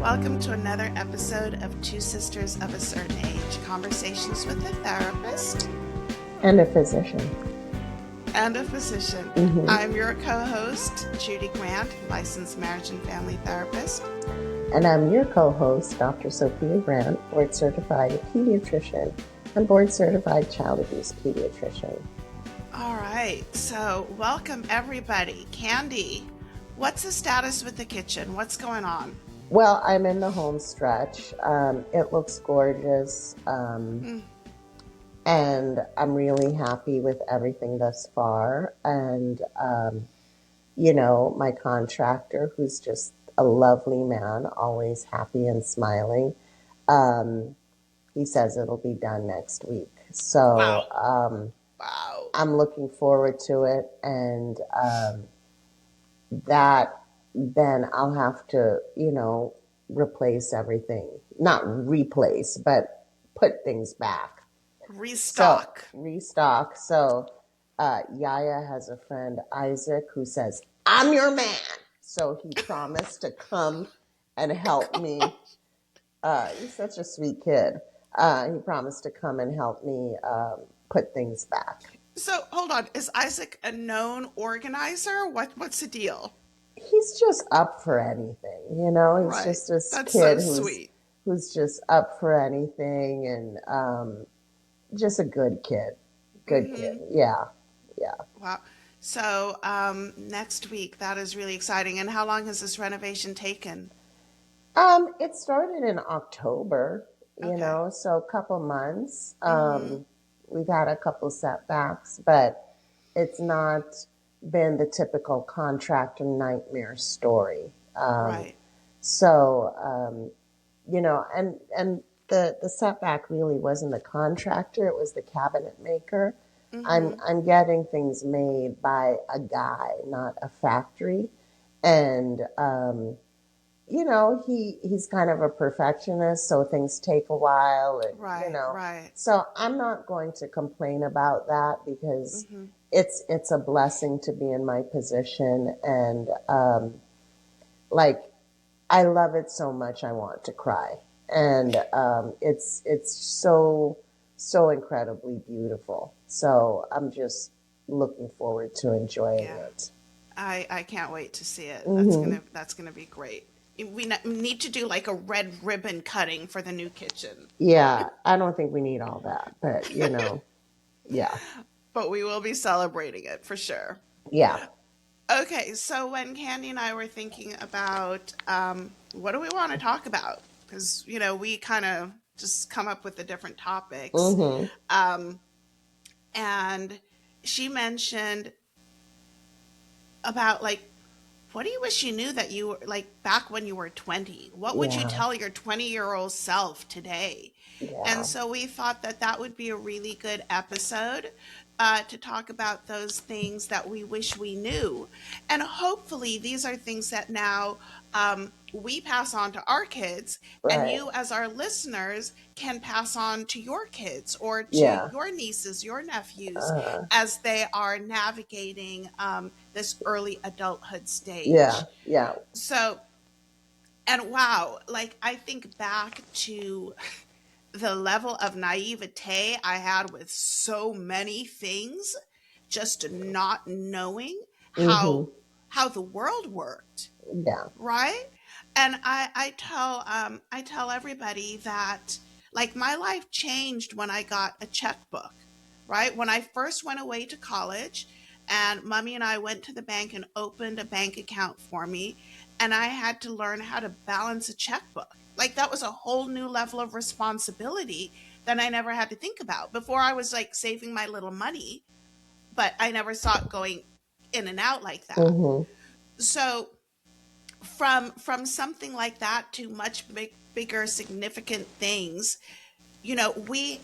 Welcome to another episode of Two Sisters of a Certain Age, conversations with a therapist and a physician. I'm your co-host, Judy Grant, licensed marriage and family therapist. And I'm your co-host, Dr. Sophia Grant, board-certified pediatrician and board-certified child abuse pediatrician. All right, so welcome everybody. Candy, what's the status with the kitchen? What's going on? Well, I'm in the home stretch. It looks gorgeous. And I'm really happy with everything thus far. And, my contractor, who's just a lovely man, always happy and smiling, he says it'll be done next week. So Wow. I'm looking forward to it. And then I'll have to, replace everything. Not replace, but put things back. Restock. So Yaya has a friend, Isaac, who says, I'm your man. So he promised to come and help me. He's such a sweet kid. He promised to come and help me put things back. So hold on, is Isaac a known organizer? What's the deal? He's just up for anything, He's Right. just this That's kid so sweet. who's just up for anything and just a good kid. Kid. Yeah. Wow. So next week, that is really exciting. And how long has this renovation taken? It started in October, so a couple months. We've had a couple setbacks, but it's not been the typical contractor nightmare story. Right. So, and the setback really wasn't the contractor, it was the cabinet maker. I'm getting things made by a guy, not a factory. And, he's kind of a perfectionist, so things take a while. And, Right. So I'm not going to complain about that because it's a blessing to be in my position. And, I love it so much, I want to cry. And it's so incredibly beautiful. So I'm just looking forward to enjoying it. I can't wait to see it. That's gonna be great. We need to do like a red ribbon cutting for the new kitchen. Yeah, I don't think we need all that, but yeah. But we will be celebrating it for sure. Yeah. Okay, so when Candy and I were thinking about what do we want to talk about, because we kind of just come up with the different topics, and she mentioned about what do you wish you knew that you were back when you were 20? What would you tell your 20-year-old self today? Yeah. And so we thought that would be a really good episode to talk about those things that we wish we knew. And hopefully these are things that now we pass on to our kids, and you as our listeners can pass on to your kids or to your nieces, your nephews, as they are navigating this early adulthood stage. Yeah. So, and wow, I think back to the level of naivete I had with so many things, just not knowing how the world worked. Yeah. Right. And I tell everybody that my life changed when I got a checkbook. Right. When I first went away to college, and Mommy and I went to the bank and opened a bank account for me, and I had to learn how to balance a checkbook. That was a whole new level of responsibility that I never had to think about. Before, I was saving my little money, but I never saw it going in and out like that. So from something like that to much bigger, significant things, we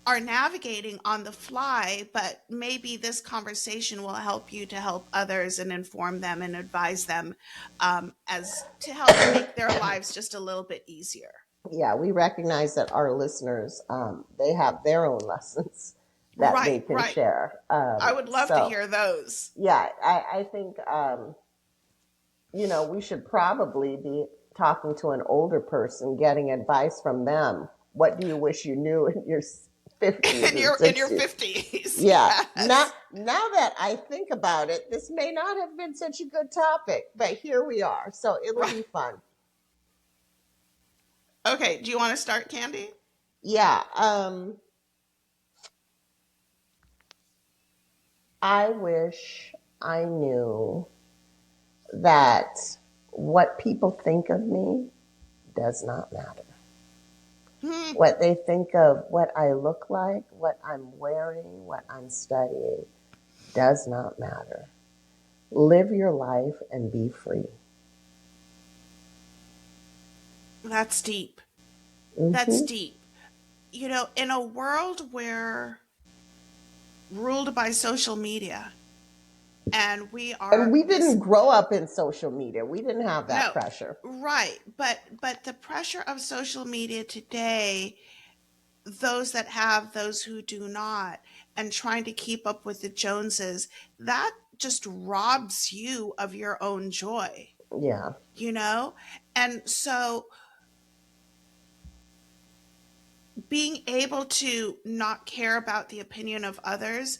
are navigating on the fly, but maybe this conversation will help you to help others and inform them and advise them as to help make their lives just a little bit easier. Yeah, we recognize that our listeners, they have their own lessons that they can share. I would love to hear those. Yeah, I think, we should probably be talking to an older person, getting advice from them. What do you wish you knew in your 50s and In your 60s? 50s. Yeah. Yes. Now that I think about it, this may not have been such a good topic, but here we are. So it'll Right. be fun. Okay. Do you want to start, Candy? Yeah. I wish I knew that what people think of me does not matter. Hmm. What they think of what I look like, what I'm wearing, what I'm studying does not matter. Live your life and be free. That's deep. That's Hmm. deep. In a world where ruled by social media, and we And are we this didn't grow up in social media. We didn't have that no, pressure. right, but the pressure of social media today, those that have, those who do not, and trying to keep up with the Joneses, that just robs you of your own joy, Yeah. you know? And so being able to not care about the opinion of others,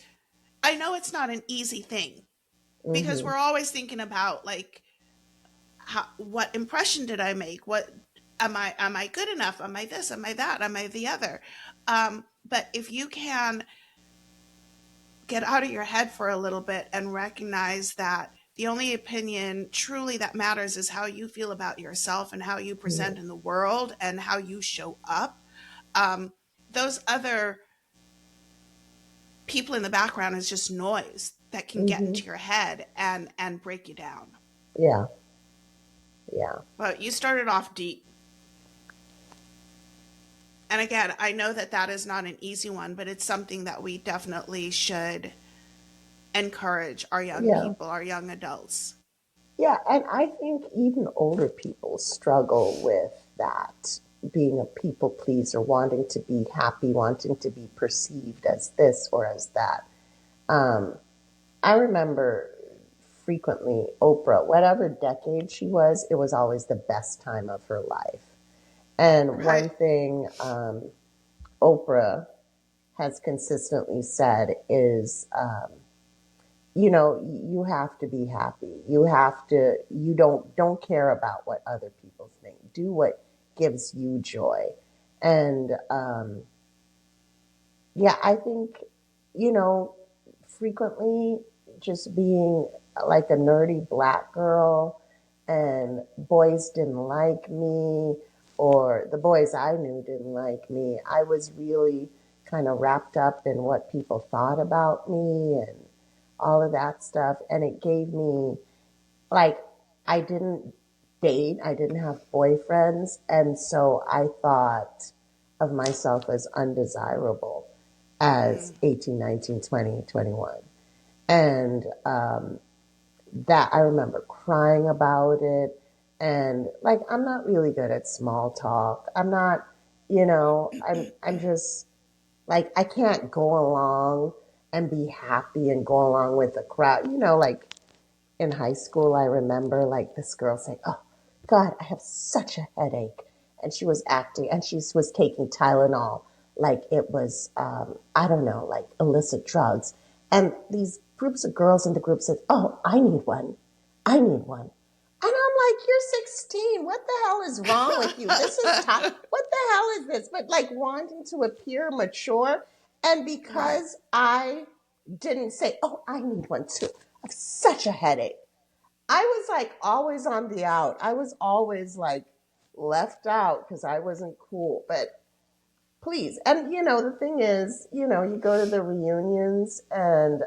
I know it's not an easy thing because Hmm. we're always thinking about like what impression did I make? What am I good enough? Am I this? Am I that? Am I the other? But if you can get out of your head for a little bit and recognize that the only opinion truly that matters is how you feel about yourself and how you present in the world and how you show up. Um, those other people in the background is just noise that can get Hmm. into your head and break you down. Yeah. Yeah. But you started off deep. And again, I know that that is not an easy one, but it's something that we definitely should encourage our young Yeah. people, our young adults. Yeah. And I think even older people struggle with that, being a people pleaser, wanting to be happy, wanting to be perceived as this or as that. Um, I remember frequently Oprah, whatever decade she was, it was always the best time of her life. And Right. one thing Oprah has consistently said is, you have to be happy. You don't care about what other people think. Do what gives you joy. And yeah, I think, you know, frequently just being like a nerdy black girl and boys didn't like me or the boys I knew didn't like me. I was really kind of wrapped up in what people thought about me and all of that stuff. And it gave me, like, I didn't date, I didn't have boyfriends. And so I thought of myself as undesirable as Mm, 18, 19, 20, 21. And that I remember crying about it. And like, I'm not really good at small talk. I'm not, I'm just like, I can't go along and be happy and go along with the crowd. Like in high school, I remember like this girl saying, "Oh, God, I have such a headache." And she was acting and she was taking Tylenol like it was, I don't know, like illicit drugs. And these groups of girls in the group said, "Oh, I need one. I need one." And I'm like, "You're 16. What the hell is wrong with you? This is tough. What the hell is this?" But like wanting to appear mature. And right. because I didn't say, "Oh, I need one too. I have such a headache." I was like always on the out. I was always like left out because I wasn't cool. But please, and the thing is, you go to the reunions and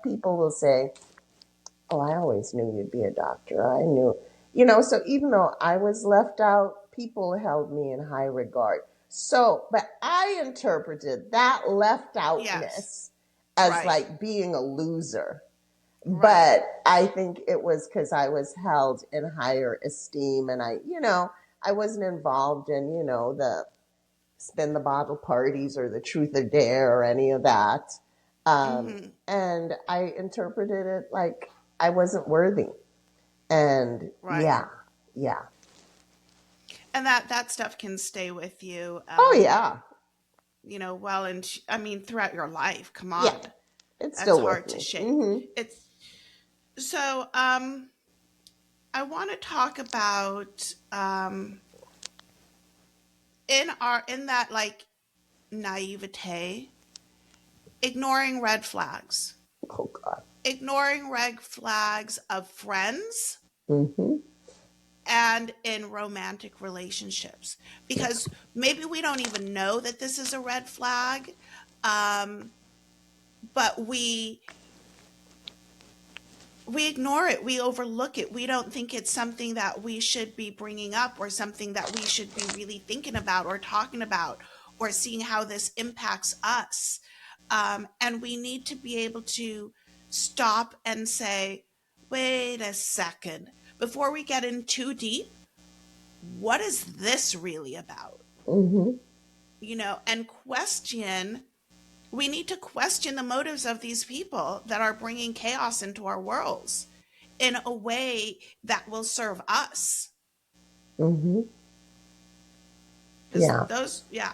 people will say, "Oh, I always knew you'd be a doctor. I knew," so even though I was left out, people held me in high regard. So, but I interpreted that left Yes. outness as Right. like being a loser. Right. But I think it was because I was held in higher esteem and I wasn't involved in, the spin the bottle parties or the truth or dare or any of that. Hmm. And I interpreted it like I wasn't worthy. And Right. yeah, yeah. And that stuff can stay with you, Oh yeah, well, and I mean, throughout your life. Come yeah, on, it's that's still with hard to me. shake. It's so. I want to talk about in that like naivete, ignoring red flags, Oh God. ignoring red flags of friends Mm-hmm. and in romantic relationships, because maybe we don't even know that this is a red flag, um, but we ignore it, we overlook it, we don't think it's something that we should be bringing up or something that we should be really thinking about or talking about or seeing how this impacts us. And we need to be able to stop and say, wait a second, before we get in too deep, what is this really about? Mm-hmm. And we need to question the motives of these people that are bringing chaos into our worlds in a way that will serve us. Mm-hmm. Because Yeah. those, yeah.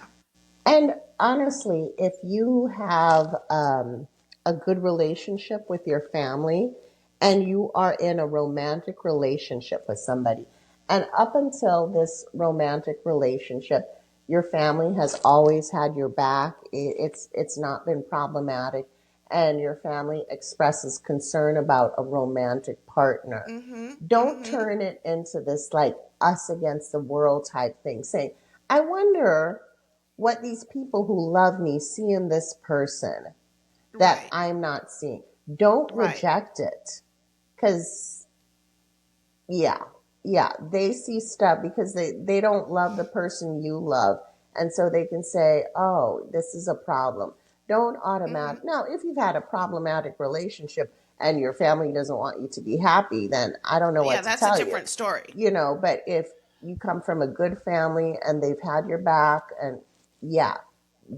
And honestly, if you have a good relationship with your family and you are in a romantic relationship with somebody, and up until this romantic relationship, your family has always had your back, it's not been problematic, and your family expresses concern about a romantic partner. Mm-hmm. Don't Mm-hmm. turn it into this like us against the world type thing, saying, I wonder what these people who love me see in this person that Right. I'm not seeing. Don't Right. reject it. Because, yeah, yeah, they see stuff because they don't love the person you love. And so they can say, oh, this is a problem. Don't Mm-hmm. automatic. Now, if you've had a problematic relationship and your family doesn't want you to be happy, then I don't know Yeah, what to that's a tell you. different story. But if you come from a good family and they've had your back, and yeah,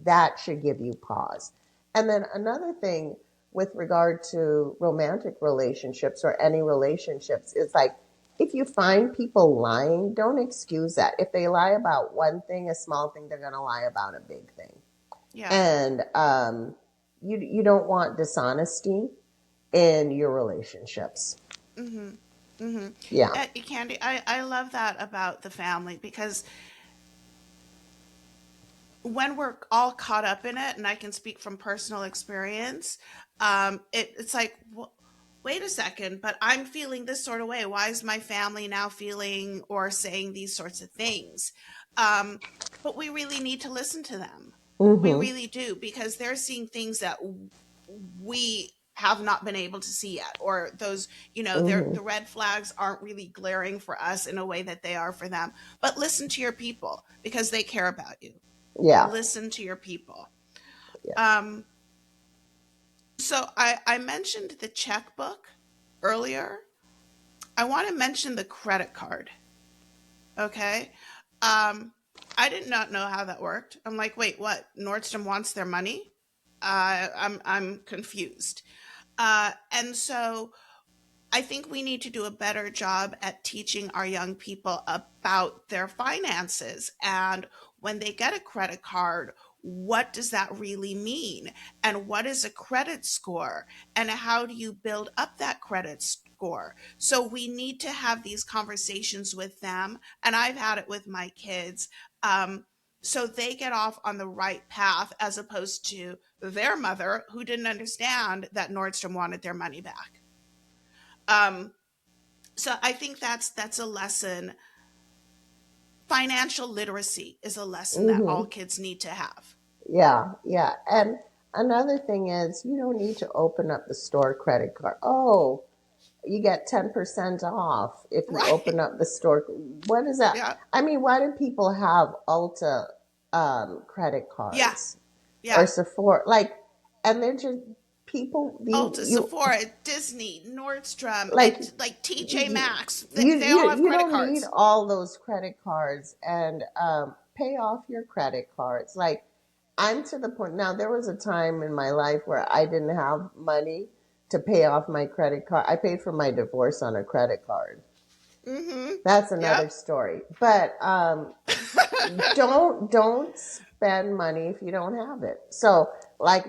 that should give you pause. And then another thing with regard to romantic relationships or any relationships is like, if you find people lying, don't excuse that. If they lie about one thing, a small thing, they're going to lie about a big thing. Yeah. And you don't want dishonesty in your relationships. Mm-hmm. Mm-hmm. Yeah. Candy, I love that about the family, because when we're all caught up in it, and I can speak from personal experience, it's like, wait a second, but I'm feeling this sort of way. Why is my family now feeling or saying these sorts of things? Um, but we really need to listen to them. We Mm-hmm. really do, because they're seeing things that we have not been able to see yet, or those, Mm-hmm. the red flags aren't really glaring for us in a way that they are for them. But listen to your people, because they care about you. Yeah. Listen to your people. Yeah. Um, so I mentioned the checkbook earlier. I want to mention the credit card. Okay. Um, I did not know how that worked. I'm like, wait, what? Nordstrom wants their money? I'm confused. And so I think we need to do a better job at teaching our young people about their finances, and when they get a credit card, what does that really mean? And what is a credit score? And how do you build up that credit score? So we need to have these conversations with them. And I've had it with my kids. Um, so they get off on the right path, as opposed to their mother, who didn't understand that Nordstrom wanted their money back. Um, so I think that's a lesson. Financial literacy is a lesson that Mm-hmm. all kids need to have. Yeah, yeah. And another thing is you don't need to open up the store credit card. Oh, you get 10% off if you Right. open up the store. What is that? Yeah. I mean, why do people have Ulta credit Yeah. cards or Yeah. Sephora? Like, and they're just people, Ulta, you Sephora, Disney, Nordstrom, like like TJ you, Maxx. you They all you have you credit don't need cards. all those credit cards and pay off your credit cards. Like I'm to the point now. There was a time in my life where I didn't have money to pay off my credit card. I paid for my divorce on a credit card. Mm-hmm. That's Yep. another story. But don't spend money if you don't have it. So like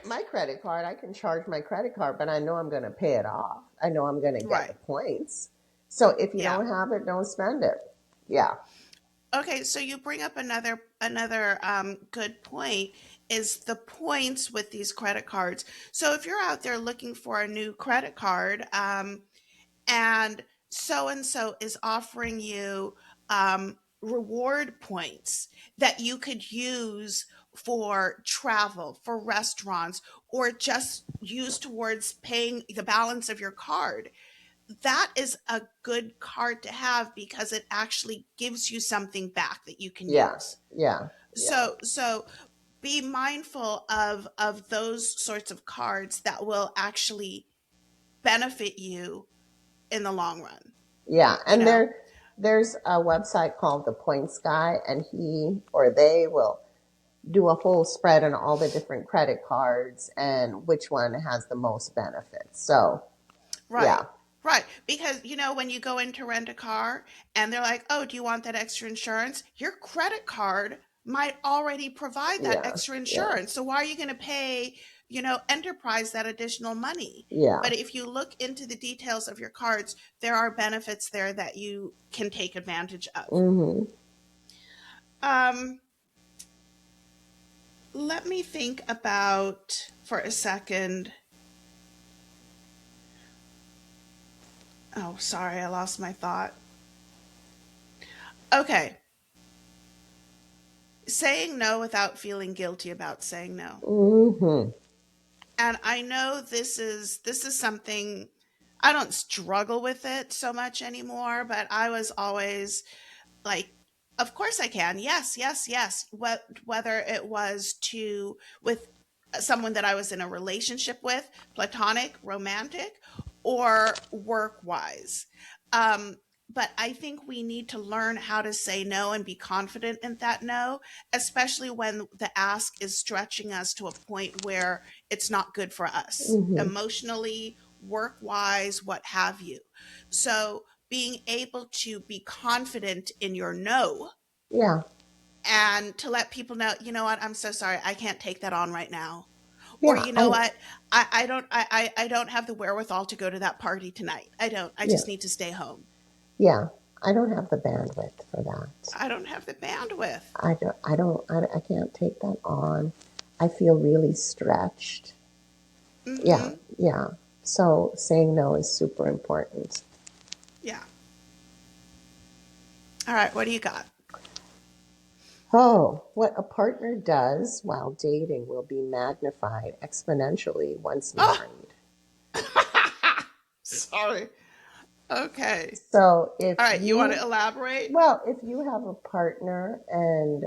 my credit card, I can charge my credit card, but I know I'm going to pay it off. I know I'm going to get the Right. points. So if you Yeah. don't have it, don't spend it. Yeah. Okay, so you bring up another good point is the points with these credit cards. So if you're out there looking for a new credit card, and so is offering you reward points that you could use for travel, for restaurants, or just use towards paying the balance of your card, that is a good card to have because it actually gives you something back that you can Yeah. use. Yeah. Yeah. So be mindful of those sorts of cards that will actually benefit you in the long run, Yeah. you And know. there's a website called the Points Guy, and he or they will do a whole spread on all the different credit cards and which one has the most benefits. So Right. yeah. Right. Because, when you go in to rent a car and they're like, oh, do you want that extra insurance? Your credit card might already provide that Yeah. extra Yeah. insurance. So why are you going to pay, Enterprise that additional money? Yeah. But if you look into the details of your cards, there are benefits there that you can take advantage of. Hmm. Um, Let me think about for a second. Oh, sorry, I lost my thought. Okay. Saying no without feeling guilty about saying no. Hmm. And I know this is something I don't struggle with it so much anymore, but I was always like, of course I can. Yes, yes, yes. Whether it was to with someone that I was in a relationship with, platonic, romantic, or work wise. Um, but I think we need to learn how to say no and be confident in that no, especially when the ask is stretching us to a point where it's not good for us Hmm. emotionally, work wise, what have you. So being able to be confident in your no Yeah. and to let people know, you know what, I'm so sorry, I can't take that on right now. Or Yeah. you know what, I don't have the wherewithal to go to that party tonight. I Yeah. just need to stay home. Yeah. I don't have the bandwidth for that. I don't have the bandwidth. I can't take that on. I feel really stretched. Yeah. Mm-hmm. Yeah. So saying no is super important. Yeah. All right, what do you got? Oh, what a partner does while dating will be magnified exponentially once Oh. married. Sorry. Okay. So if All right, you want to you, elaborate? well, if you have a partner and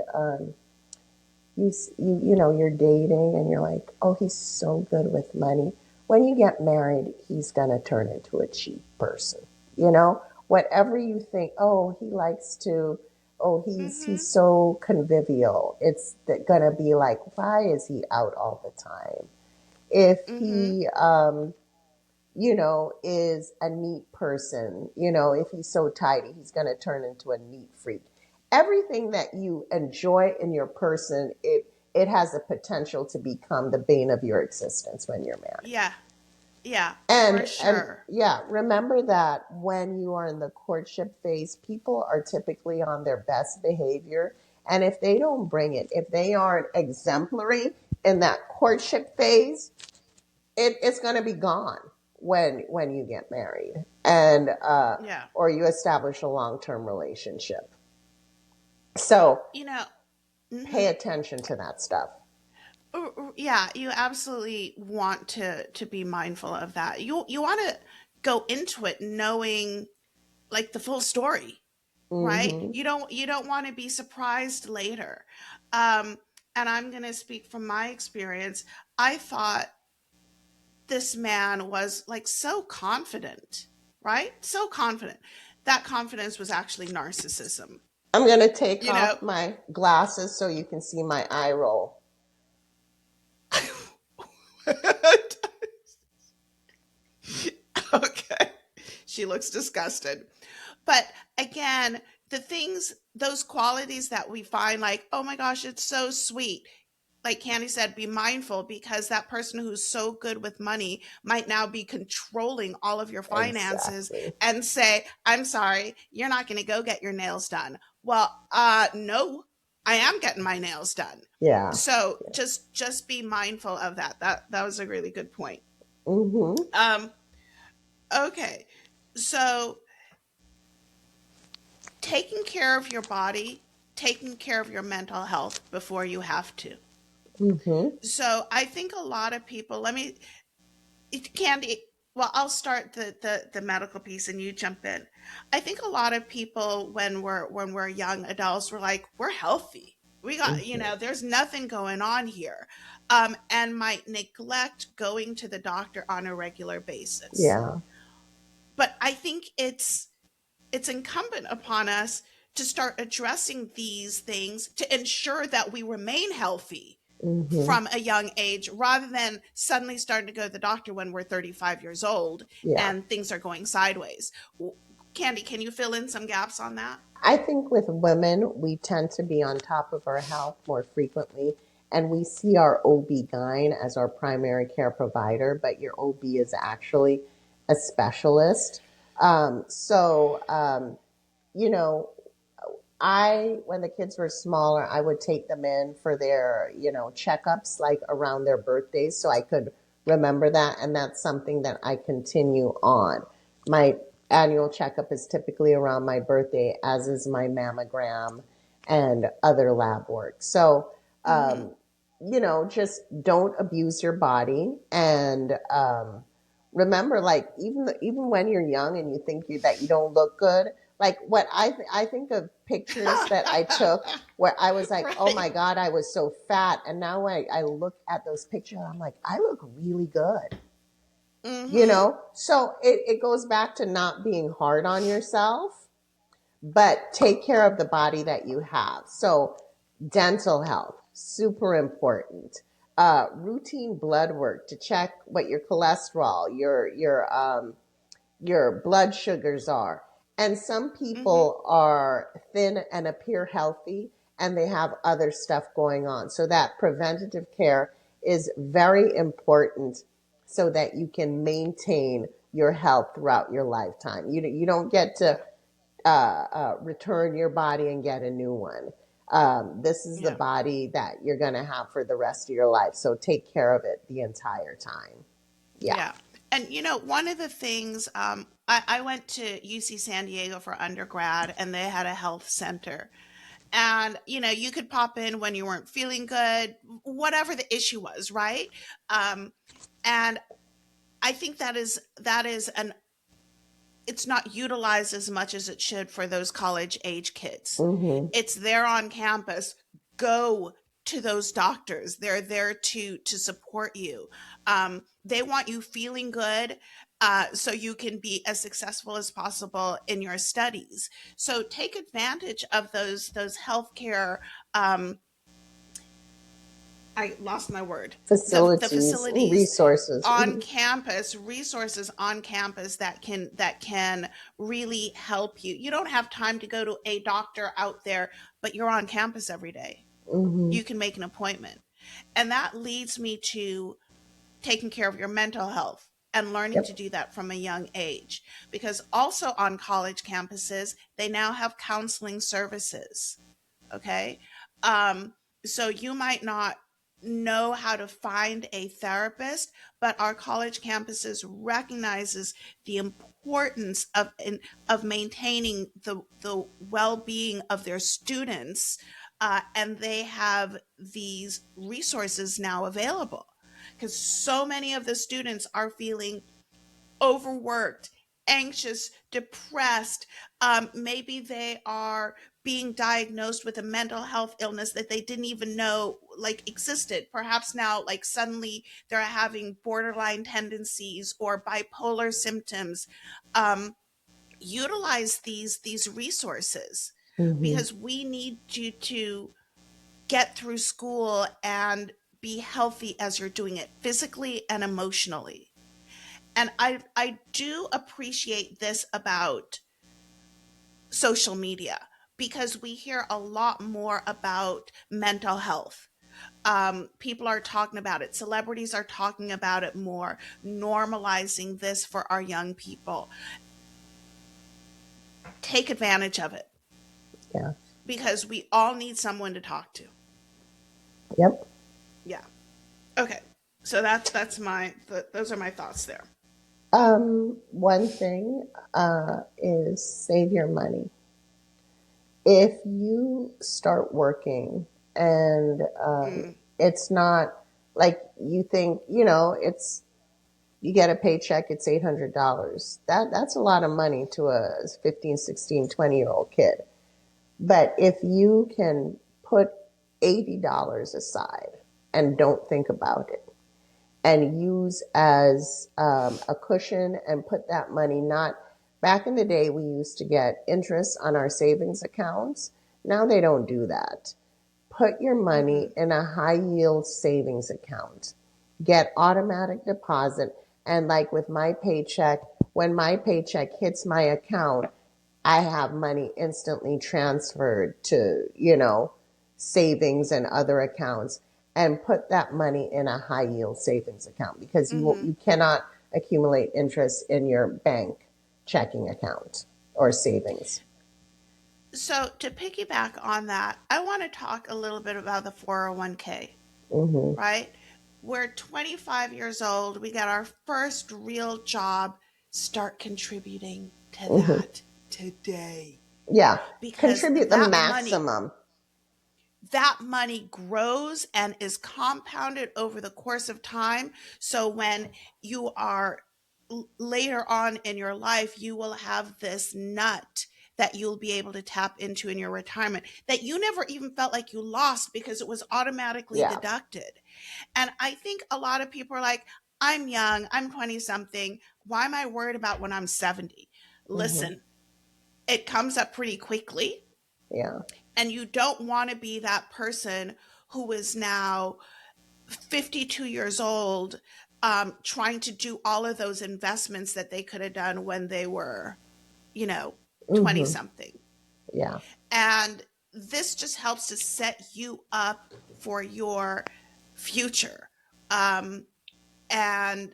you know you're dating and you're like, oh, he's so good with money. When you get married, he's gonna turn into a cheap person. You know, whatever you think, oh, he likes to, oh, he's Mm-hmm. so convivial. It's gonna be like, why is he out all the time? If Mm-hmm. he is a neat person. If he's so tidy, he's going to turn into a neat freak. Everything that you enjoy in your person, it has a potential to become the bane of your existence when you're married. Yeah. Yeah, for And sure. yeah, remember that when you are in the courtship phase, people are typically on their best behavior. And if they don't bring it, if they aren't exemplary in that courtship phase, it's going to be gone when you get married and Yeah. or you establish a long-term relationship. So You know, pay mm-hmm. attention to that stuff. Yeah, you absolutely want to be mindful of that. You want to go into it knowing like the full story, right? Hmm. You don't want to be surprised later. Um, and I'm going to speak from my experience. I thought this man was like so confident, right? So confident. That confidence was actually narcissism. I'm going to take You know, off my glasses so you can see my eye roll. okay. She looks disgusted. But again, the things, those qualities that we find, like, oh my gosh, it's so sweet. Like Candy said, be mindful, because that person who's so good with money might now be controlling all of your finances Exactly. and say, I'm sorry, you're not going to go get your nails done. Well, no, I am getting my nails done. Yeah. So just be mindful of that. That was a really good point. Mm-hmm. Um, okay. So taking care of your body, taking care of your mental health before you have to. Mm-hmm. So I think a lot of people, let me, Candy, well, I'll start the medical piece and you jump in. I think a lot of people, when we're young adults, we're like, we're healthy. We got, Mm-hmm. there's nothing going on here. And might neglect going to the doctor on a regular basis. Yeah. But I think it's incumbent upon us to start addressing these things to ensure that we remain healthy Mm-hmm. from a young age, rather than suddenly starting to go to the doctor when we're 35 years old Yeah. and things are going sideways. Candy, can you fill in some gaps on that? I think with women, we tend to be on top of our health more frequently, and we see our OB-GYN as our primary care provider, but your OB is actually a specialist. You know, when the kids were smaller, I would take them in for their, checkups like around their birthdays so I could remember that. And that's something that I continue on. My annual checkup is typically around my birthday, as is my mammogram and other lab work. So, Mm-hmm. um, just don't abuse your body, and remember, like, even when you're young and you think that you don't look good, like what I think of pictures that I took where I was like, oh Right. my God, I was so fat. And now when I look at those pictures, I'm like, I look really good. Mm-hmm. So it goes back to not being hard on yourself, but take care of the body that you have. So dental health, super important. Routine blood work to check what your cholesterol, your blood sugars are. And some Mm-hmm. people are thin and appear healthy, and they have other stuff going on. So that preventative care is very important so that you can maintain your health throughout your lifetime. You don't get to Yeah. return your body and get a new one. This is the Yeah. body that you're going to have for the rest of your life. So take care of it the entire time. Yeah. Yeah. And one of the things, I went to UC San Diego for undergrad, and they had a health center. And you could pop in when you weren't feeling good, whatever the issue was, right? And I think that is an it's not utilized as much as it should for those college age kids. Mm-hmm. It's there on campus. Go to those doctors. They're there to support you. They want you feeling good, so you can be as successful as possible in your studies. So take advantage of those healthcare. I lost my word. The Facilities, facilities resources. on Mhm. campus, resources on campus that can really help you. You don't have time to go to a doctor out there, but you're on campus every day. Mhm. You can make an appointment. And that leads me to taking care of your mental health and learning to Yep. do that from a young age, because also on college campuses they now have counseling services. Okay. um so you might not know how to find a therapist, but our college campuses recognizes the importance of maintaining the well-being of their students, and they have these resources now available, because so many of the students are feeling overworked, anxious, depressed. Maybe they are being diagnosed with a mental health illness that they didn't even know like existed. Perhaps now, like suddenly, they're having borderline tendencies or bipolar symptoms. Um, Utilize these resources, Mhm. because we need you to get through school and be healthy as you're doing it physically and emotionally. And I do appreciate this about social media because we hear a lot more about mental health. People are talking about it. Celebrities are talking about it more, normalizing this for our young people. Take advantage of it Yeah. because we all need someone to talk to. Yep. Yeah. Okay. So that's my those are my thoughts there. One thing is save your money. If you start working and Mm, it's not like you think, it's you get a paycheck, it's $800. That's a lot of money to a 15, 16, 20-year-old kid. But if you can put $80 aside and don't think about it, and use as a cushion and put that money not back in the day we used to get interest on our savings accounts. Now they don't do that. Put your money mm-hmm, in a high yield savings account, get automatic deposit, and like with my paycheck, when my paycheck hits my account, I have money instantly transferred to, savings and other accounts, and put that money in a high yield savings account because mm-hmm. you cannot accumulate interest in your bank checking account or savings. So to piggyback on that, I want to talk a little bit about the 401k, Hmm. right? We're 25 years old, we got our first real job, start contributing to Hmm. that today Yeah. because Contribute the maximum. that money grows and is compounded over the course of time. So when you are later on in your life, you will have this nut that you'll be able to tap into in your retirement that you never even felt like you lost because it was automatically Yeah. deducted. And I think a lot of people are like, I'm young, I'm 20 something. Why am I worried about when I'm 70? Hmm. Listen, it comes up pretty quickly. Yeah. And you don't want to be that person who is now 52 years old, trying to do all of those investments that they could have done when they were, you know, 20 Hmm. something. Yeah. And this just helps to set you up for your future. Um, and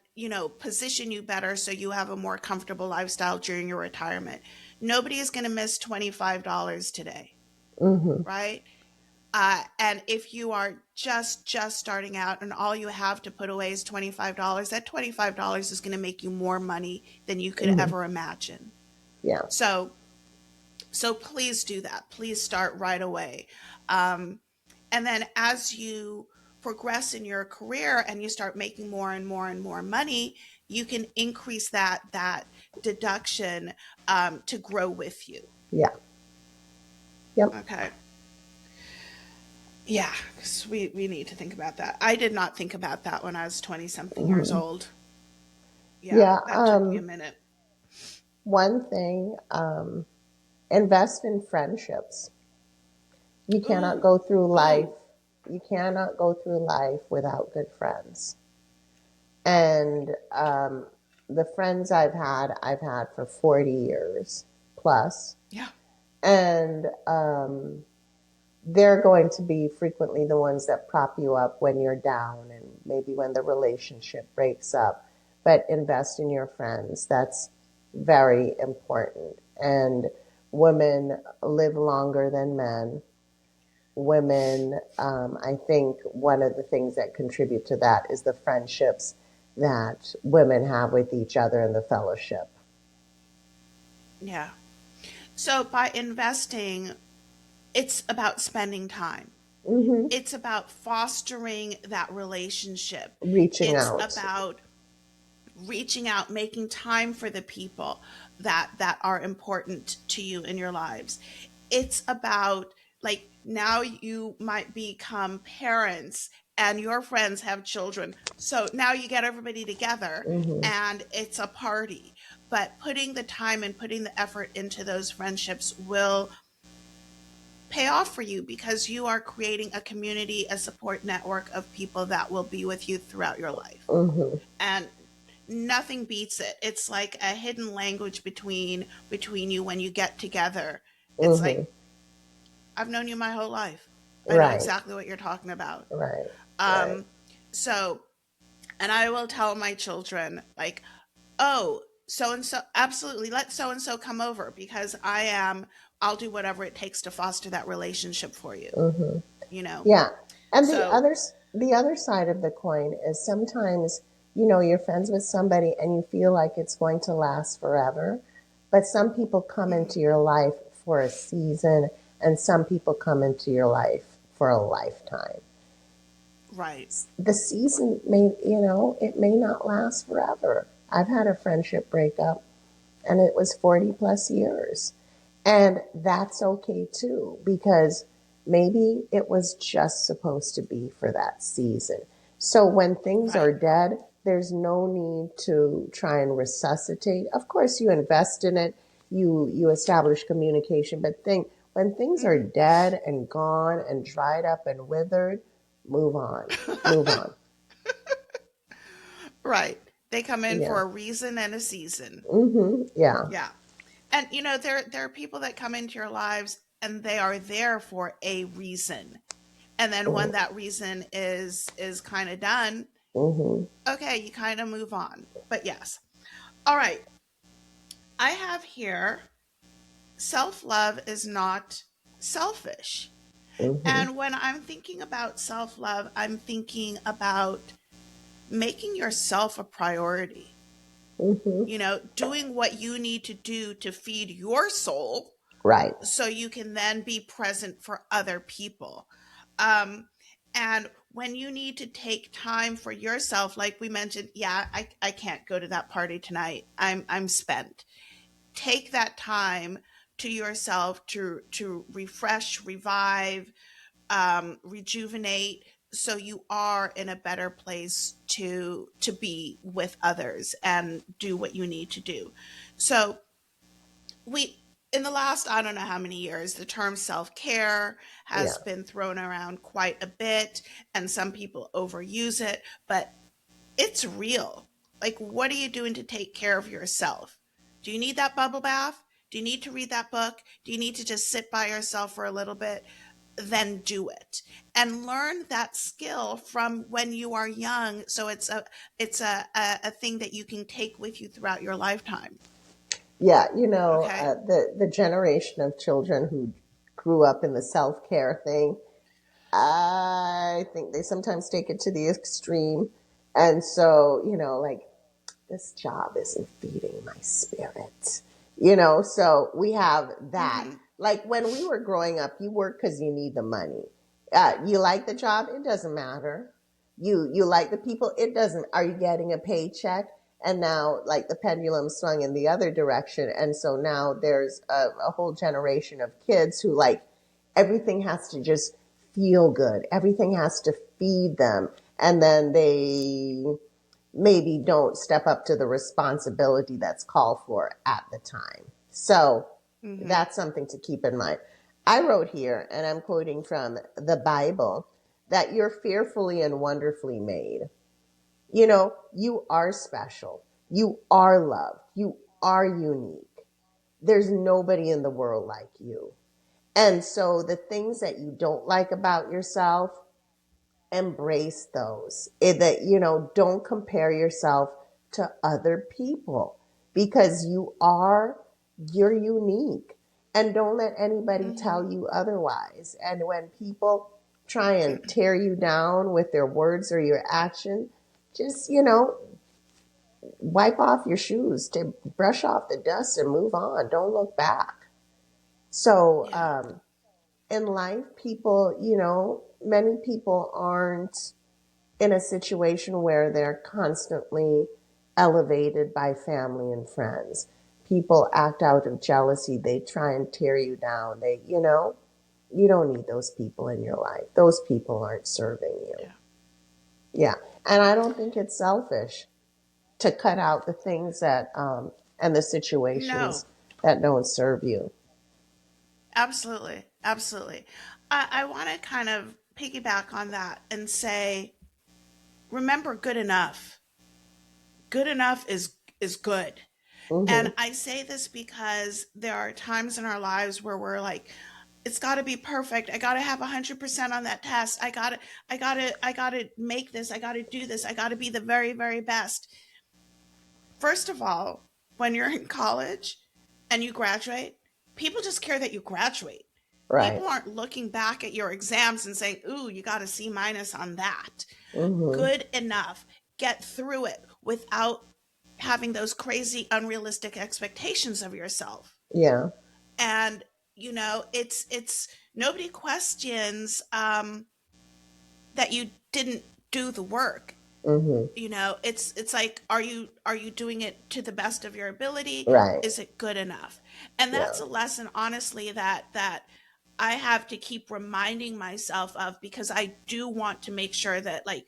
position you better so you have a more comfortable lifestyle during your retirement. Nobody is going to miss $25 today, Hmm. right? And if you are just starting out and all you have to put away is $25, that $25 is going to make you more money than you could Hmm. ever imagine. Yeah. So please do that. Please start right away. Um, and then as you progress in your career and you start making more and more and more money, you can increase that deduction, to grow with you. Yeah. Yep. Okay. Yeah, because we need to think about that. I did not think about that when I was 20 something years Hmm. old. Yeah, Yeah. that took me a minute. One thing, invest in friendships. You cannot Ooh, go through life. ooh, You cannot go through life without good friends. And the friends I've had for 40 years plus. yeah. And they're going to be frequently the ones that prop you up when you're down and maybe when the relationship breaks up. But invest in your friends. That's very important. And women live longer than men. Women, I think one of the things that contribute to that is the friendships that women have with each other and the fellowship. Yeah. So by investing, it's about spending time. Hmm. It's about fostering that relationship. Reaching It's out. about reaching out, making time for the people that are important to you in your lives. It's about, like, now you might become parents and your friends have children. So now you get everybody together Hmm. and it's a party. But putting the time and putting the effort into those friendships will pay off for you because you are creating a community, a support network of people that will be with you throughout your life. Hmm. And nothing beats it. It's like a hidden language between you when you get together. It's Mm-hmm. like I've known you my whole life. I know Right. exactly what you're talking about. Right. Right. Um, so, and I will tell my children, like, oh, so and so, absolutely, let so and so come over because I'll do whatever it takes to foster that relationship for you, Mm-hmm. you know? Yeah. And So, the other side of the coin is sometimes, you know, you're friends with somebody and you feel like it's going to last forever. But some people come mhm, into your life for a season and some people come into your life for a lifetime. right, The season may, you know, it may not last forever. I've had a friendship breakup and it was 40 plus years. And that's okay too, because maybe it was just supposed to be for that season. So when things are right. dead, there's no need to try and resuscitate. Of course, you invest in it, you establish communication, but when things are Hmm. dead and gone and dried up and withered, move on, move on. Right. They come in Yeah. for a reason and a season. Yeah. Yeah. And there are people that come into your lives and they are there for a reason. And then when that reason is kind of done, Mm-hmm. okay, you kind of move on. But yes. All right. I have here self-love is not selfish. Mm-hmm. And when I'm thinking about self-love, I'm thinking about making yourself a priority. Mm-hmm. Doing what you need to do to feed your soul Right. so you can then be present for other people. Um, and when you need to take time for yourself, like we mentioned, yeah, I can't go to that party tonight. I'm spent. Take that time to yourself to refresh, revive, rejuvenate, so you are in a better place to be with others and do what you need to do. So we in the last, I don't know how many years, the term self-care Yeah. has been thrown around quite a bit, and some people overuse it, but it's real. Like, what are you doing to take care of yourself? Do you need that bubble bath? Do you need to read that book? Do you need to just sit by yourself for a little bit? Then do it and learn that skill from when you are young, so it's a thing that you can take with you throughout your lifetime. Yeah, Okay. the generation of children who grew up in the self care thing, I think they sometimes take it to the extreme. And so, like, this job isn't feeding my spirit. So we have that. Mm-hmm. Like when we were growing up, you work because you need the money. You like the job, it doesn't matter. You like the people, it doesn't. Are you getting a paycheck? And now, like, the pendulum swung in the other direction, and so now there's a whole generation of kids who, like, everything has to just feel good. Everything has to feed them, and then they maybe don't step up to the responsibility that's called for at the time. So Mm-hmm. that's something to keep in mind. I wrote here, and I'm quoting from the Bible, that you're fearfully and wonderfully made. You are special. You are loved. You are unique. There's nobody in the world like you. And so the things that you don't like about yourself, embrace those. Don't compare yourself to other people, because you're unique, and don't let anybody Mm-hmm. tell you otherwise. And when people try and tear you down with their words or your action, just, wipe off your shoes, to brush off the dust and move on. Don't look back. So, Yeah. in life, people, many people aren't in a situation where they're constantly elevated by family and friends. People act out of jealousy. They try and tear you down. You don't need those people in your life. Those people aren't serving you. Yeah. Yeah. And I don't think it's selfish to cut out the things and the No. situations that don't serve you. Absolutely. Absolutely. I want to kind of piggyback on that and say, remember, good enough. good enough is good. Mm-hmm. And I say this because there are times in our lives where we're like, it's got to be perfect. I got to have 100% on that test. I got to make this. I got to do this. I got to be the very, very best. First of all, when you're in college and you graduate, people just care that you graduate. Right. People aren't looking back at your exams and saying, "Ooh, you got a C minus on that." Mm-hmm. Good enough. Get through it without having those crazy unrealistic expectations of yourself. Yeah. And it's nobody questions that you didn't do the work. Mm-hmm. It's like, are you doing it to the best of your ability? Right. Is it good enough? And that's Yeah. a lesson, honestly, that I have to keep reminding myself of, because I do want to make sure that, like,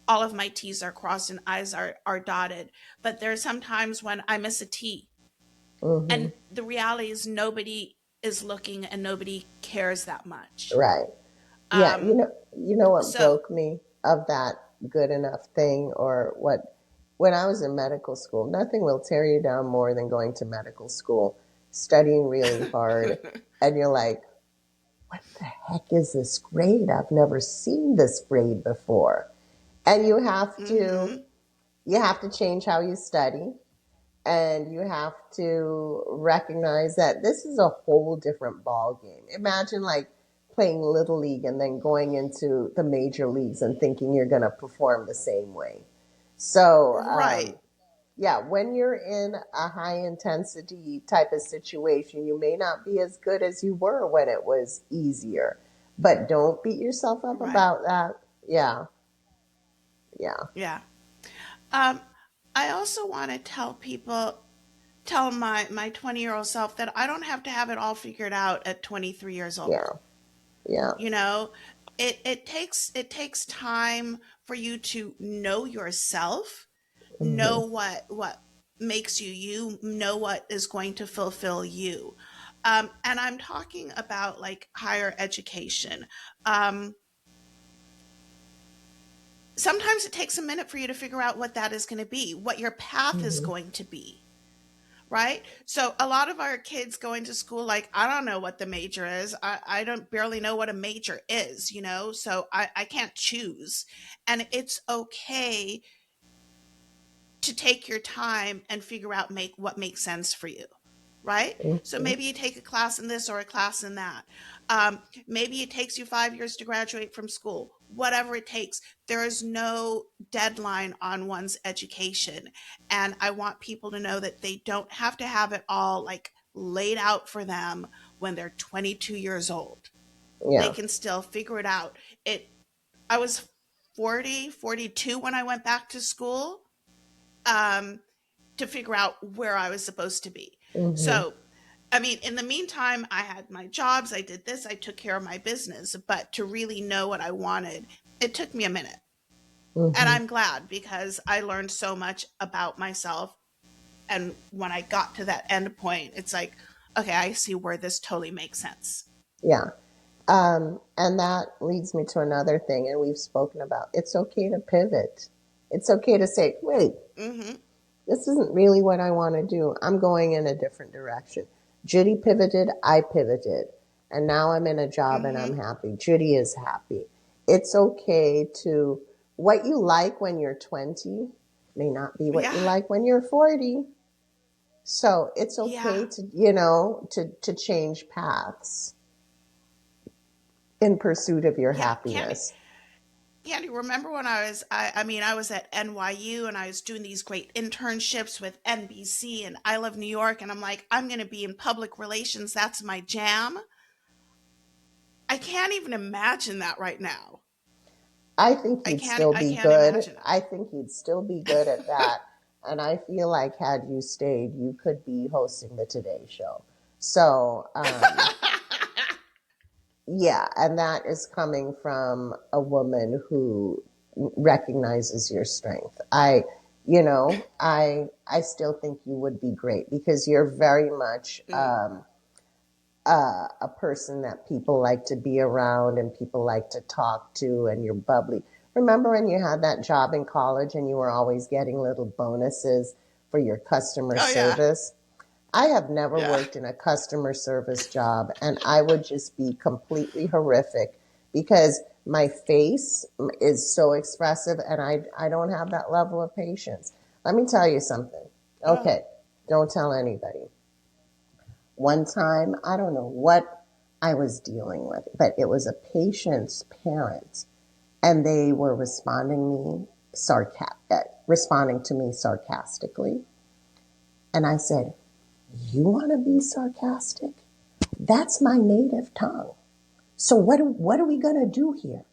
all of my T's are crossed and I's are dotted. But there's sometimes when I miss a T, Mm-hmm. and the reality is nobody is looking and nobody cares that much. Right. Yeah. Um, You know what so broke me of that good enough thing, or what, when I was in medical school, nothing will tear you down more than going to medical school, studying really hard, and you're like, what the heck is this grade? I've never seen this grade before. And mm-hmm, you have to change how you study, and you have to recognize that this is a whole different ball game. Imagine like playing little league and then going into the major leagues and thinking you're going to perform the same way. So right, yeah, when you're in a high intensity type of situation, you may not be as good as you were when it was easier, but don't beat yourself up right, about that. Yeah. Yeah. yeah. Um, I also want to tell my 20-year-old self that I don't have to have it all figured out at 23 years old. Yeah. Yeah. You know, it takes time for you to know yourself, know Hmm. what makes you you, know what is going to fulfill you. And I'm talking about, like, higher education. Um, Sometimes it takes a minute for you to figure out what that is going to be, what your path is Hmm. going to be. Right? So a lot of our kids go into school like, I don't know what the major is. I don't barely know what a major is. So I can't choose. And it's okay to take your time and figure out make what makes sense for you. Right? So Hmm. maybe you take a class in this or a class in that. Maybe it takes you 5 years to graduate from school. Whatever it takes. There is no deadline on one's education. And I want people to know that they don't have to have it all, like, laid out for them when they're 22 years old. They Yeah. can still figure it out. I was 40, 42 when I went back to school. Um, to figure out where I was supposed to be. Hmm. So, I mean, in the meantime, I had my jobs, I did this, I took care of my business, but to really know what I wanted, it took me a minute. And Hmm. I'm glad, because I learned so much about myself. And when I got to that end point, it's like, okay, I see where this totally makes sense. Yeah. And that leads me to another thing, and we've spoken about it's okay to pivot. It's okay to say, wait, Mm-hmm. this isn't really what I want to do. I'm going in a different direction. Judy pivoted, I pivoted, and now I'm in a job and I'm Mm-hmm. happy. Judy is happy. It's okay to, what you like when you're 20 may not be what you Yeah. like when you're 40. So it's Yeah. okay to, to change paths in pursuit of your Yeah. Candy. happiness. Candy, remember when I was at NYU and I was doing these great internships with NBC and I Love New York, and I'm like, I'm going to be in public relations. That's my jam. I can't even imagine that right now. I think I you'd can't still I be can't good. imagine I think you'd still be good at that. And I feel like had you stayed, you could be hosting the Today Show. So, it. yeah, and that is coming from a woman who recognizes your strength. I still think you would be great because you're very much Mm, a person that people like to be around and people like to talk to, and you're bubbly. Remember when you had that job in college and you were always getting little bonuses for your customer Oh yeah. service? I have never Yeah. worked in a customer service job, and I would just be completely horrific because my face is so expressive and I don't have that level of patience. Let me tell you something. Oh. Okay, don't tell anybody. One time, I don't know what I was dealing with, but it was a patient's parent, and they were responding to me sarcastically. And I said, "You want to be sarcastic? That's my native tongue. So what are we going to do here?"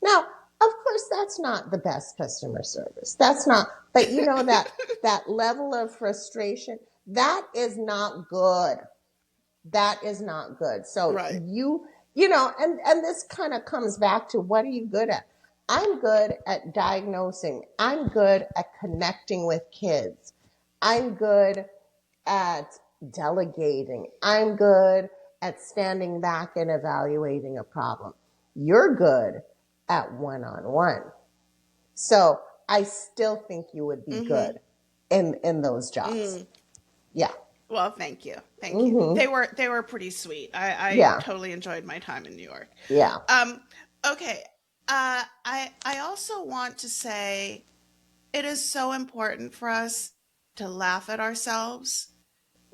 Now, of course, that's not the best customer service. That's not, but you know that level of frustration, that is not good. That is not good. So Right. and this kind of comes back to, what are you good at? I'm good at diagnosing. I'm good at connecting with kids. I'm good at delegating. I'm good at standing back and evaluating a problem. You're good at one-on-one. So I still think you would be Mm-hmm. good in those jobs. Mm. Yeah. Well, thank you. Thank you. Mm-hmm. They were pretty sweet. I Yeah. totally enjoyed my time in New York. Yeah. Um, okay. I also want to say it is so important for us to laugh at ourselves.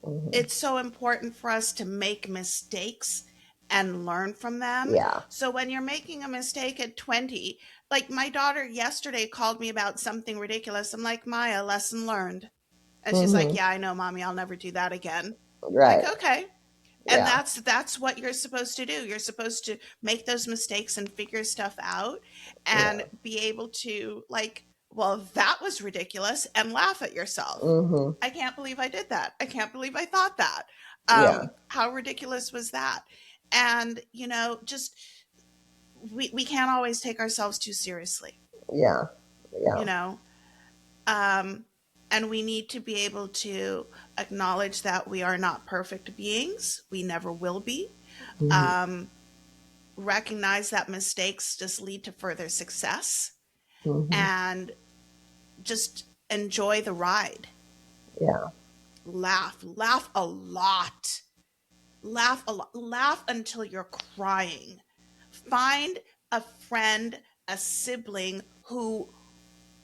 Mm-hmm. It's so important for us to make mistakes and learn from them. Yeah. So when you're making a mistake at 20, like my daughter yesterday called me about something ridiculous. I'm like, Maya, lesson learned. And she's like, Mm-hmm. yeah, I know, mommy, I'll never do that again. Like, Right. okay. And Yeah. that's what you're supposed to do. You're supposed to make those mistakes and figure stuff out and Yeah. be able to, like, well, that was ridiculous, and laugh at yourself. Mm-hmm. I can't believe I did that. I can't believe I thought that. Yeah. How ridiculous was that? And just we can't always take ourselves too seriously. Yeah. You Yeah. know, um, and we need to be able to acknowledge that we are not perfect beings. We never will be. Mm-hmm. Um, Recognize that mistakes just lead to further success, Mm-hmm. and just enjoy the ride. Yeah. Laugh a lot. Laugh a lot. Laugh until you're crying. Find a friend, a sibling who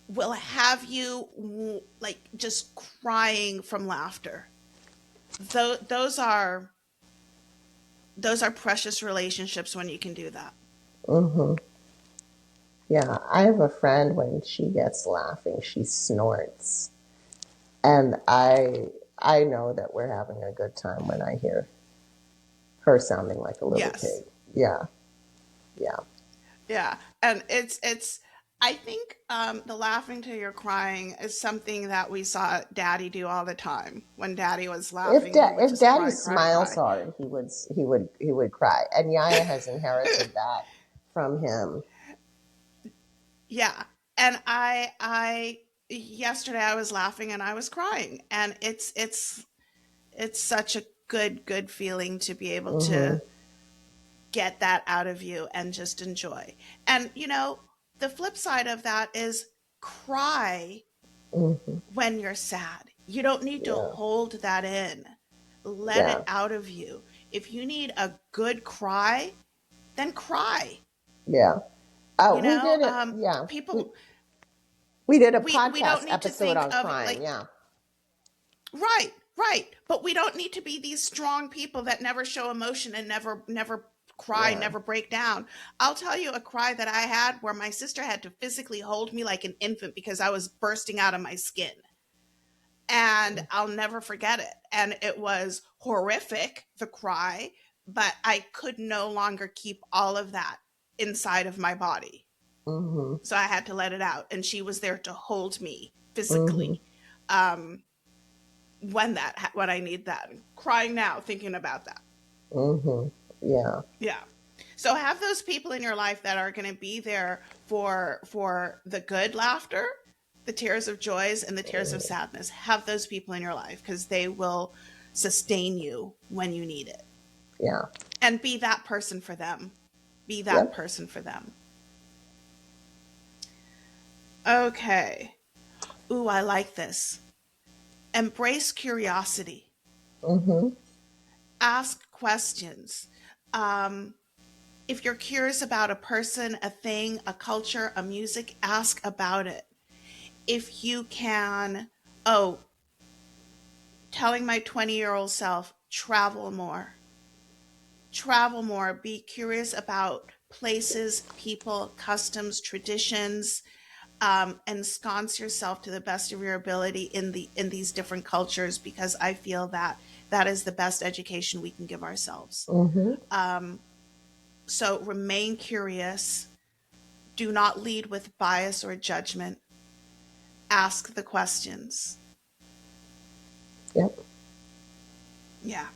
will have you like just crying from laughter. Those are precious relationships when you can do that. Mm-hmm. Yeah. I have a friend, when she gets laughing, she snorts. And I know that we're having a good time when I hear her sounding like a little Yes. pig. Yeah. Yeah. Yeah. And it's I think the laughing till you're crying is something that we saw Daddy do all the time. When Daddy was laughing, he would If just Daddy cry, cry, smiles cry. hard, he would cry. And Yaya has inherited that from him. Yeah. And I yesterday I was laughing and I was crying, and it's such a good feeling to be able Mhm. to get that out of you and just enjoy. And the flip side of that is cry Mhm. when you're sad. You don't need to Yeah. hold that in. Let it Yeah. out of you. If you need a good cry, then cry. Yeah. You We know, did it. Yeah. We people we did a we podcast don't need to episode think on of crying. like Yeah. right, right. But we don't need to be these strong people that never show emotion and never cry, Yeah. never break down. I'll tell you a cry that I had where my sister had to physically hold me like an infant because I was bursting out of my skin. And I'll never forget it. And it was horrific, the cry, but I could no longer keep all of that inside of my body. Mhm. So I had to let it out. And she was there to hold me Mhm. physically um, when I need that. I'm crying now thinking about that. Mhm. Yeah. Yeah. So have those people in your life that are going to be there for the good laughter, the tears of joys, and the tears of sadness. Have those people in your life because they will sustain you when you need it. Yeah. And be that person for them. Be that Yep. person for them. Okay. Ooh, I like this. Embrace curiosity. Mm-hmm. Ask questions. Um, if you're curious about a person, a thing, a culture, a music, ask about it. If you can, oh, telling my 20-year-old self, travel more. Travel more. Be curious about places, people, customs, traditions, ensconce yourself to the best of your ability in these different cultures, because I feel that that is the best education we can give ourselves. Mm-hmm. Um, so remain curious. Do not lead with bias or judgment. Ask the questions. Yep. Yeah.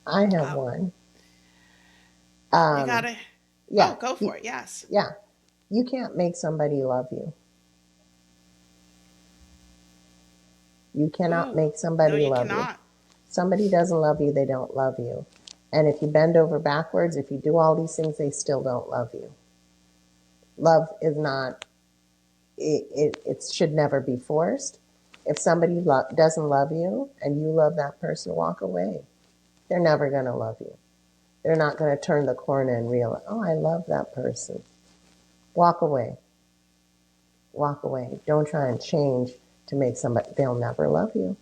I have Oh, one. you Um, gotta. yeah. Oh, go for it. Yes. Yeah. You can't make somebody love you. You cannot Ooh, make no, somebody you love you. cannot. Somebody doesn't love you, they don't love you. And if you bend over backwards, if you do all these things, they still don't love you. Love is not, it should never be forced. If somebody doesn't love you and you love that person, walk away. They're never going to love you. They're not going to turn the corner and realize, oh, I love that person. Walk away. Walk away. Don't try and change to make somebody, they'll never love you.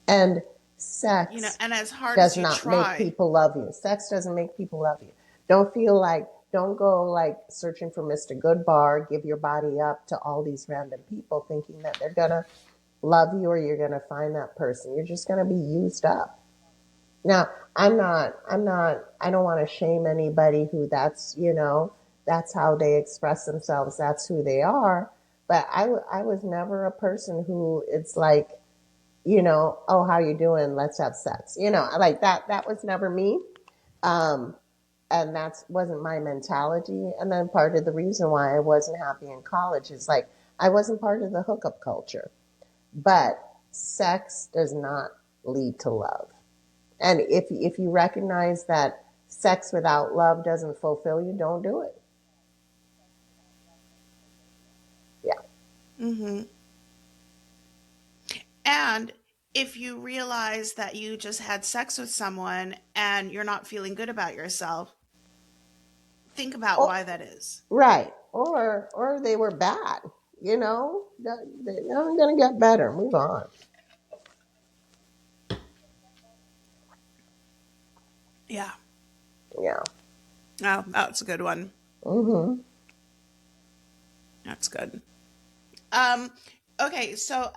And sex And as hard as does you not make try, people love you. Sex doesn't make people love you. Don't go like searching for Mr. Goodbar, give your body up to all these random people thinking that they're going to love you or you're going to find that person. You're just going to be used up. Now, I don't want to shame anybody who that's how they express themselves. That's who they are. But I was never a person who it's like, oh, how you doing? Let's have sex. Like that was never me. Um, and that wasn't my mentality. And then part of the reason why I wasn't happy in college is like, I wasn't part of the hookup culture, but sex does not lead to love. And if you recognize that sex without love doesn't fulfill you, don't do it. Yeah. hmm and if you realize that you just had sex with someone and you're not feeling good about yourself, think about Oh, why that is. right. Or they were bad. They're going to get better. Move on. Yeah. Yeah. Oh, that's a good one. Mm-hmm. That's good. Um, okay, so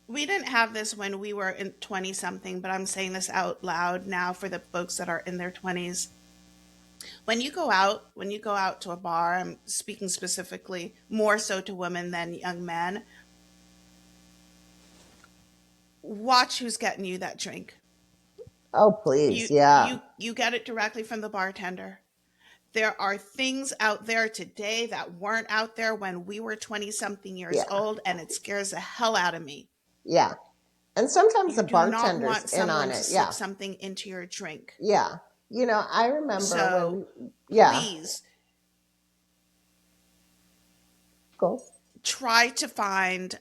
we didn't have this when we were in 20 something, but I'm saying this out loud now for the folks that are in their 20s. When you go out to a bar, I'm speaking specifically more so to women than young men, watch who's getting you that drink. Oh, please. Yeah. You get it directly from the bartender. There are things out there today that weren't out there when we were 20 something years Yeah. old, and it scares the hell out of me. Yeah. And sometimes You the do not bartender's want in on someone to it. slip Yeah. something into your drink. Yeah. I remember So yeah. please Go. try to find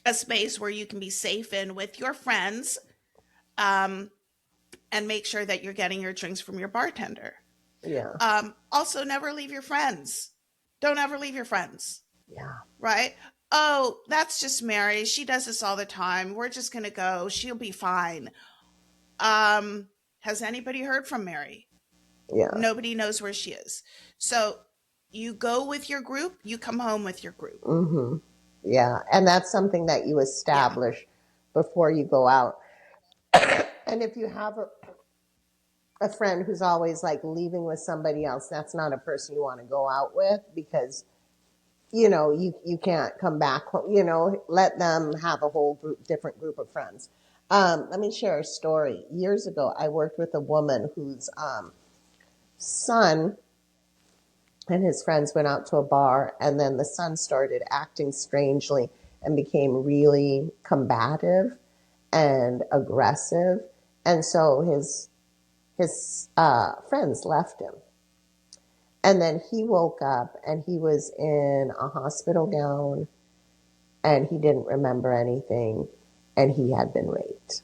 a space where you can be safe in with your friends, um, and make sure that you're getting your drinks from your bartender. Yeah. Also, never leave your friends. Don't ever leave your friends, Yeah. right? Oh, that's just Mary. She does this all the time. We're just going to go. She'll be fine. Um, has anybody heard from Mary? Yeah. Nobody knows where she is. So you go with your group, you come home with your group. Mm-hmm. Yeah. And that's something that you Yeah. establish before you go out. And if you have a friend who's always like leaving with somebody else, that's not a person you want to go out with because you can't come back home. Let them have a whole different group of friends. Let me share a story. Years ago, I worked with a woman whose son and his friends went out to a bar, and then the son started acting strangely and became really combative and aggressive, and so his friends left him. And then he woke up and he was in a hospital gown and he didn't remember anything and he had been raped.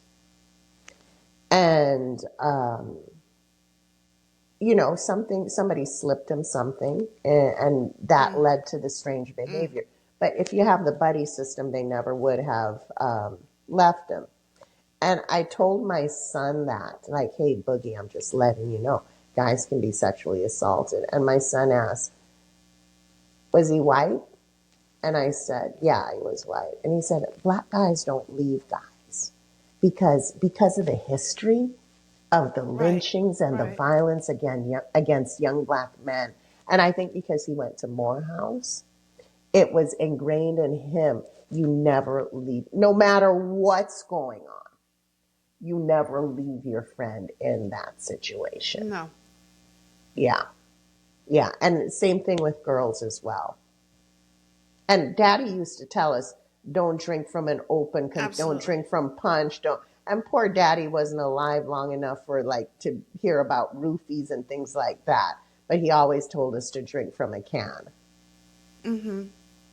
And, somebody slipped him something and that led to the strange behavior. But if you have the buddy system, they never would have left him. And I told my son that, like, hey, Boogie, I'm just letting you know, guys can be sexually assaulted. And my son asked, was he white? And I said, yeah, he was white. And he said, black guys don't leave guys because of the history of the lynchings and the violence against young black men. And I think because he went to Morehouse, it was ingrained in him, you never leave, no matter what's going on. You never leave your friend in that situation. No. Yeah. Yeah. And same thing with girls as well. And Daddy used to tell us, don't drink from an open, don't drink from punch, and poor Daddy wasn't alive long enough for to hear about roofies and things like that. But he always told us to drink from a can. Mm-hmm.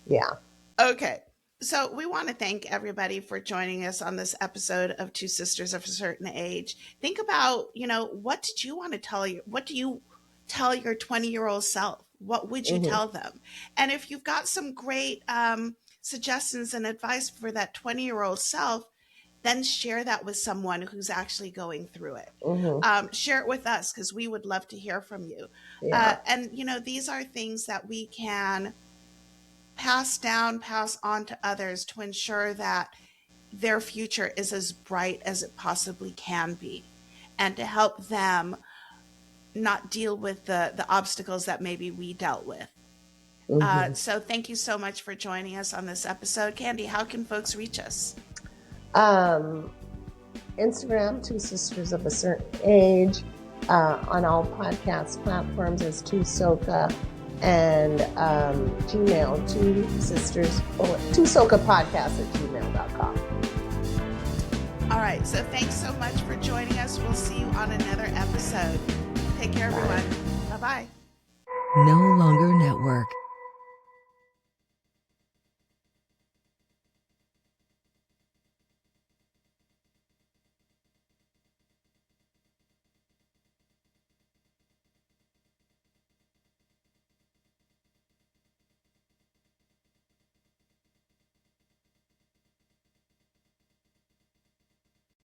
Yeah. Okay. So we want to thank everybody for joining us on this episode of Two Sisters of a Certain Age. Think about, what did you want to tell you? What do you tell your 20-year-old self? What would you tell them? And if you've got some great suggestions and advice for that 20-year-old self, then share that with someone who's actually going through it. Share it with us because we would love to hear from you. Yeah. And, these are things that we can pass on to others to ensure that their future is as bright as it possibly can be, and to help them not deal with the obstacles that maybe we dealt with. So thank you so much for joining us on this episode. Candy, how can folks reach us? Instagram, Two Sisters of a Certain Age. On all podcast platforms is Two Soka. And Gmail, Two Soka Podcast at gmail.com. All right. So thanks so much for joining us. We'll see you on another episode. Take care, everyone. Bye-bye. No Longer Network.